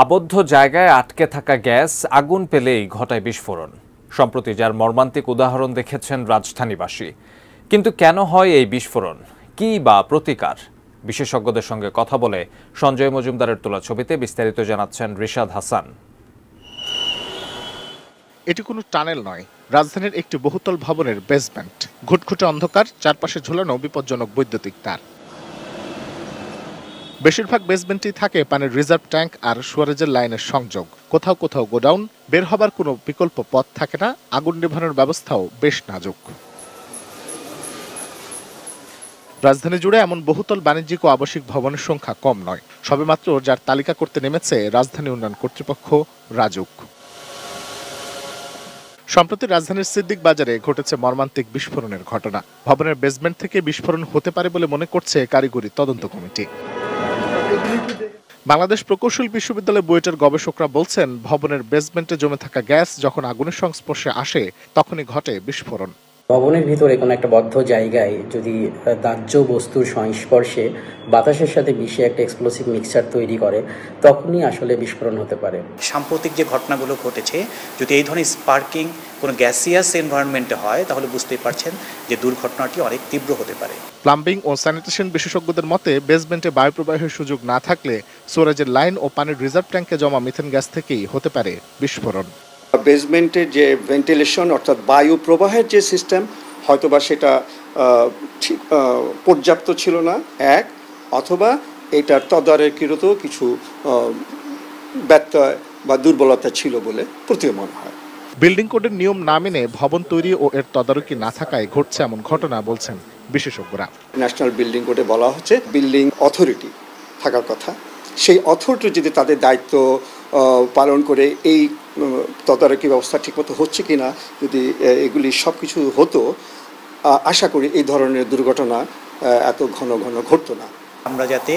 আবদ্ধ জায়গায় আটকে থাকা গ্যাস আগুন পেলেই ঘটায় বিস্ফোরণ। সম্প্রতি যার মর্মান্তিক উদাহরণ দেখেছেন রাজধানীবাসী। কিন্তু কেন হয় এই বিস্ফোরণ, কি বা প্রতিকার? বিশেষজ্ঞদের সঙ্গে কথা বলে সঞ্জয় মজুমদারের তোলা ছবিতে বিস্তারিত জানাচ্ছেন রিশাদ হাসান। এটি কোনো টানেল নয়, রাজধানীর একটি বহুতল ভবনের বেসমেন্ট। ঘুটঘুটে অন্ধকার, চারপাশে ঝুলানো বিপজ্জনক বৈদ্যুতিক তার। বেশিরভাগ বেসমেন্টেই থাকে পানির রিজার্ভ ট্যাঙ্ক আর সুয়ারেজের লাইনের সংযোগ। কোথাও কোথাও গোডাউন, বের হবার কোনো বিকল্প পথ থাকে না। আগুন নেভানোর ব্যবস্থাও বেশ নাজুক। রাজধানী জুড়ে এমন বহুতল বাণিজ্যিক ও আবাসিক ভবনের সংখ্যা কম নয়। সবেমাত্র যার তালিকা করতে নেমেছে রাজধানী উন্নয়ন কর্তৃপক্ষ রাজুক। সম্প্রতি রাজধানীর সিদ্দিক বাজারে ঘটেছে মর্মান্তিক বিস্ফোরণের ঘটনা। ভবনের বেসমেন্ট থেকে বিস্ফোরণ হতে পারে বলে মনে করছে কারিগরি তদন্ত কমিটি। বাংলাদেশ প্রকৌশল বিশ্ববিদ্যালয় বুয়েটের গবেষকরা বলছেন, ভবনের বেসমেন্টে জমে থাকা গ্যাস যখন আগুনের সংস্পর্শে আসে তখনই ঘটে বিস্ফোরণ। ভবনের ভিতরে কোনো একটা বদ্ধ জায়গায় যদি দাহ্য বস্তুর সংস্পর্শে বাতাসের সাথে মিশে একটা এক্সপ্লোসিভ মিক্সচার তৈরি করে, তখনই আসলে বিস্ফোরণ হতে পারে। সাম্প্রতিক যে ঘটনাগুলো ঘটেছে, যদি এই ধরনের স্পার্কিং কোনো গ্যাসিয়াস এনভায়রনমেন্টে হয়, তাহলে বুঝতেই পারছেন যে দুর্ঘটনাটি অনেক তীব্র হতে পারে। প্লাম্বিং ও স্যানিটেশন বিশেষজ্ঞদের মতে, বেসমেন্টে বায়ু প্রবাহের সুযোগ না থাকলে সুয়ারেজের লাইন ও পানির রিজার্ভ ট্যাঙ্কে জমা মিথেন গ্যাস থেকেই হতে পারে বিস্ফোরণ। বেসমেন্টের যে ভেন্টিলেশন অর্থাৎ বায়ু প্রবাহের যে সিস্টেম, হয়তোবা সেটা ঠিক পর্যাপ্ত ছিল না, এক, অথবা এটার তদারকিরত কিছু ব্যত্যয় বা দুর্বলতা ছিল বলে প্রতীয়মান হয়। বিল্ডিং কোডের নিয়ম না মেনে ভবন তৈরি ও এর তদারকি না থাকায় ঘটছে এমন ঘটনা বলছেন বিশেষজ্ঞরা। ন্যাশনাল বিল্ডিং কোডে বলা হচ্ছে বিল্ডিং অথরিটি থাকার কথা। সেই অথরিটি যদি তাদের দায়িত্ব পালন করে এই তদারকি ব্যবস্থা ঠিকমতো হচ্ছে কিনা, যদি এগুলি সব কিছু হতো, আশা করি এই ধরনের দুর্ঘটনা এত ঘন ঘন ঘটতো না। আমরা যাতে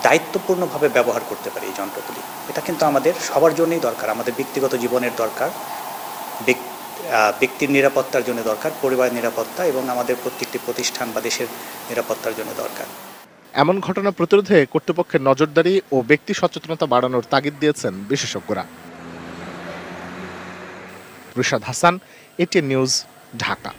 দায়িত্বপূর্ণভাবে ব্যবহার করতে পারি এই যন্ত্রগুলি, এটা কিন্তু আমাদের সবার জন্যই দরকার। আমাদের ব্যক্তিগত জীবনের দরকার, ব্যক্তির নিরাপত্তার জন্য দরকার, পরিবারের নিরাপত্তা এবং আমাদের প্রত্যেকটি প্রতিষ্ঠান বা দেশের নিরাপত্তার জন্য দরকার। এমন ঘটনা প্রতিরোধে কর্তৃপক্ষের নজরদারি ও ব্যক্তি সচেতনতা বাড়ানোর তাগিদ দিয়েছেন বিশেষজ্ঞরা। Rishad Hasan, ATN news, Dhaka.